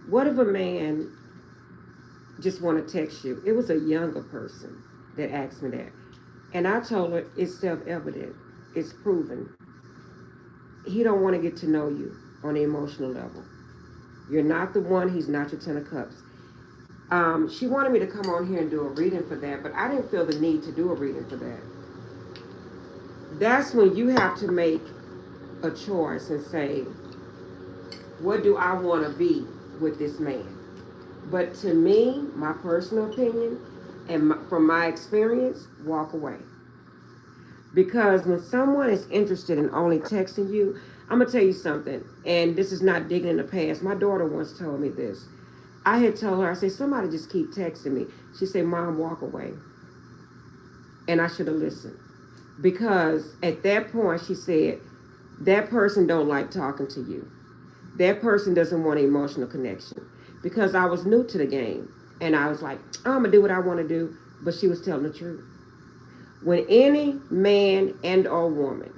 What if a man just want to text you? It was a younger person that asked me that. And I told her it's self-evident. It's proven. He don't want to get to know you on the emotional level. You're not the one. He's not your 10 of cups. She wanted me to come on here and do a reading for that, but I didn't feel the need to do a reading for that. That's when you have to make a choice and say, what do I want to be with this man? But to me, my personal opinion, and from my experience, walk away. Because when someone is interested in only texting you, I'm going to tell you something, and this is not digging in the past. My daughter once told me this. I had told her, I said, somebody just keep texting me. She said, Mom, walk away. And I should have listened. Because at that point, she said, that person don't like talking to you. That person doesn't want an emotional connection. Because I was new to the game. And I was like, I'm going to do what I want to do. But she was telling the truth. When any man and or woman,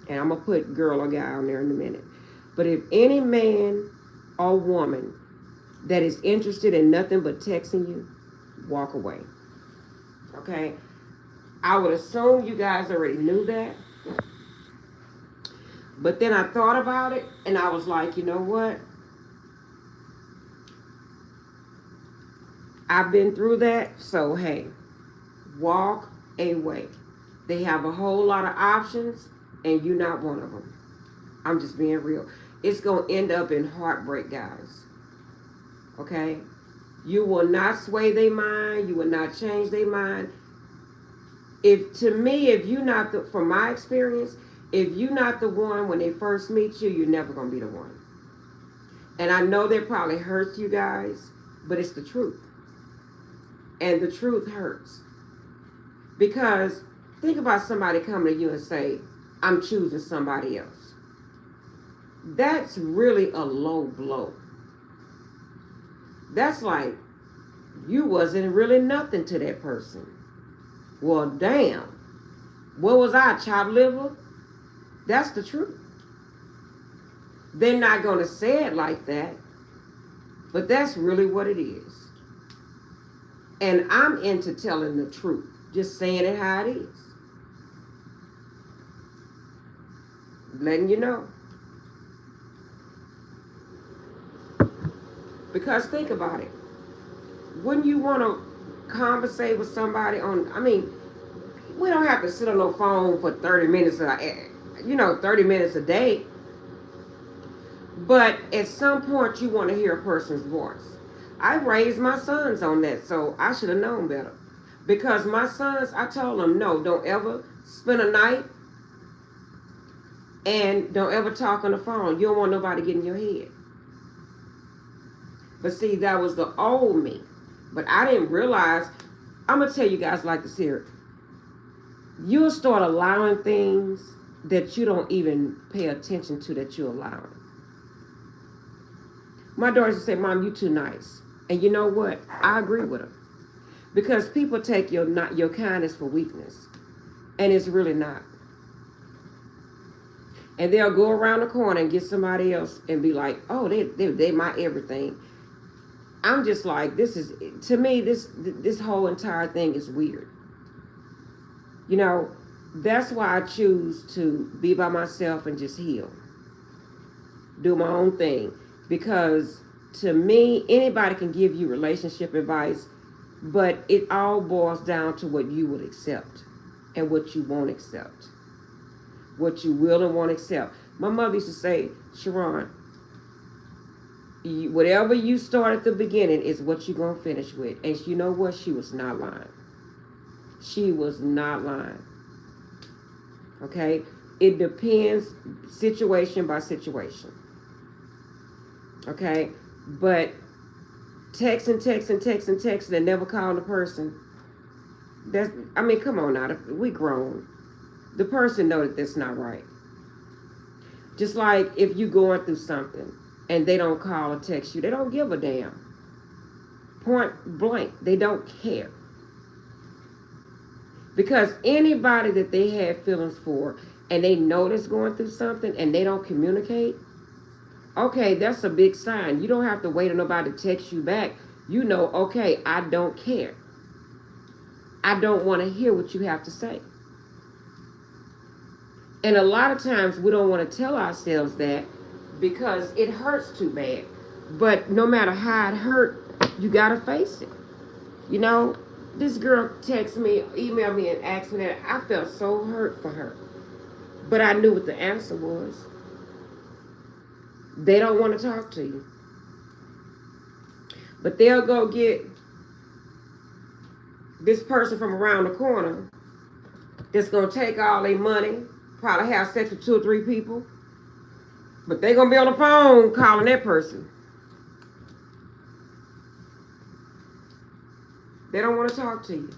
and I'm going to put girl or guy on there in a minute, but if any man or woman that is interested in nothing but texting you, walk away. Okay? I would assume you guys already knew that. But then I thought about it and I was like, you know what? I've been through that, so hey, walk away. They have a whole lot of options and you're not one of them. I'm just being real. It's going to end up in heartbreak, guys. Okay? You will not sway their mind. You will not change their mind. If to me, if you're not the, from my experience, if you're not the one when they first meet you, you're never going to be the one. And I know that probably hurts you guys, but it's the truth. And the truth hurts. Because think about somebody coming to you and say, I'm choosing somebody else. That's really a low blow. That's like, you wasn't really nothing to that person. Well, damn. What was I, chopped liver? That's the truth. They're not going to say it like that, but that's really what it is. And I'm into telling the truth, just saying it how it is. Letting you know. Because think about it. Wouldn't you want to conversate with somebody on, I mean, we don't have to sit on no phone for 30 minutes, 30 minutes a day. But at some point, you want to hear a person's voice. I raised my sons on that, so I should have known better. Because my sons, I told them, no, don't ever spend a night and don't ever talk on the phone. You don't want nobody getting in your head. But see, that was the old me. But I didn't realize, I'm going to tell you guys like this here. You'll start allowing things that you don't even pay attention to that you're allowing. My daughter used to say, Mom, you too nice. And you know what? I agree with her. Because people take your kindness for weakness. And it's really not. And they'll go around the corner and get somebody else and be like, oh, they my everything. I'm just like, to me, this whole entire thing is weird. You know, that's why I choose to be by myself and just heal. Do my own thing. Because to me, anybody can give you relationship advice, but it all boils down to what you would accept and what you won't accept. What you will and won't accept. My mother used to say, Sharon, whatever you start at the beginning is what you're going to finish with. And you know what? She was not lying. She was not lying. Okay? It depends situation by situation. Okay? But text and never call the person. Come on now. We grown. The person know that that's not right. Just like if you going through something and they don't call or text you, they don't give a damn. Point blank, they don't care. Because anybody that they have feelings for and they know that's going through something and they don't communicate, Okay, that's a big sign. You don't have to wait on nobody to text you back. You know, okay, I don't care. I don't want to hear what you have to say. And a lot of times we don't want to tell ourselves that because it hurts too bad. But no matter how it hurt, you got to face it. You know, this girl texted me, emailed me, and asked me that. I felt so hurt for her. But I knew what the answer was. They don't want to talk to you. But they'll go get this person from around the corner that's going to take all their money, probably have sex with 2 or 3 people. But they're going to be on the phone calling that person. They don't want to talk to you.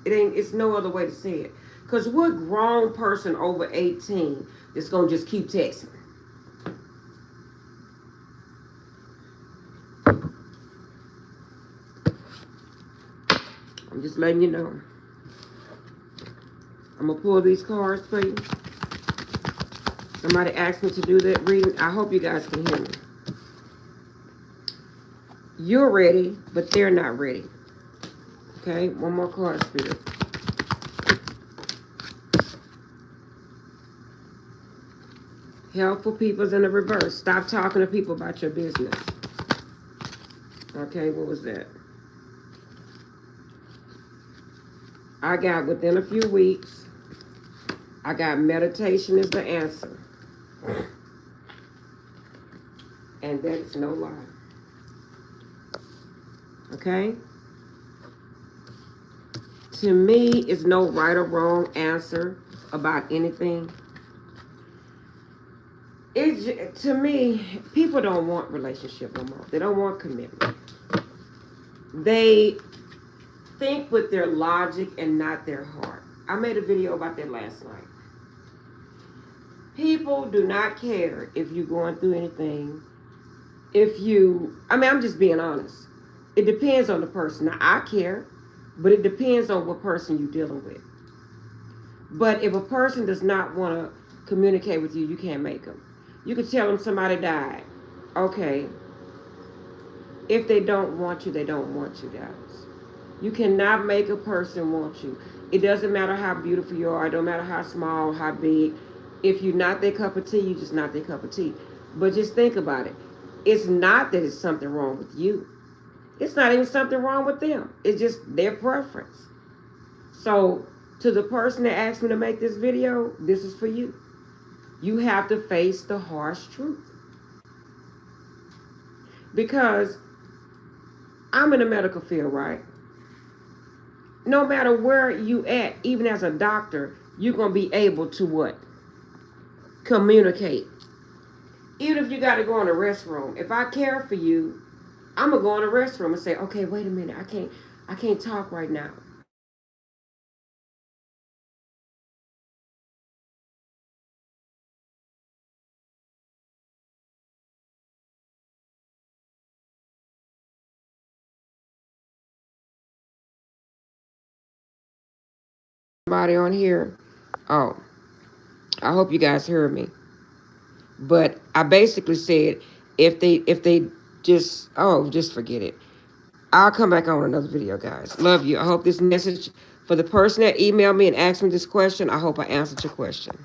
It's no other way to say it. Because what grown person over 18 is going to just keep texting? I'm just letting you know. I'm going to pull these cards for you. Somebody asked me to do that reading. I hope you guys can hear me. You're ready, but they're not ready. Okay, one more card, Spirit. Helpful people's in the reverse. Stop talking to people about your business. Okay, what was that? I got within a few weeks. I got meditation is the answer. And that is no lie. Okay? To me, it's no right or wrong answer about anything. To me, people don't want relationship no more. They don't want commitment. They think with their logic and not their heart. I made a video about that last night. People do not care if you're going through anything. I'm just being honest. It depends on the person. Now, I care, but it depends on what person you're dealing with. But if a person does not want to communicate with you, you can't make them. You could tell them somebody died. Okay. If they don't want you, they don't want you, guys. You cannot make a person want you. It doesn't matter how beautiful you are. It don't matter how small, how big. If you're not their cup of tea, you're just not their cup of tea. But just think about it. It's not that it's something wrong with you. It's not even something wrong with them. It's just their preference. So, to the person that asked me to make this video, this is for you. You have to face the harsh truth. Because I'm in the medical field, right? No matter where you at, even as a doctor, you're going to be able to what? Communicate. Even if you got to go in the restroom. If I care for you, I'm going to go in the restroom and say, okay, wait a minute. I can't talk right now. Somebody on here. Oh, I hope you guys heard me. But I basically said if they just forget it. I'll come back on another video, guys. Love you. I hope this message for the person that emailed me and asked me this question, I hope I answered your question.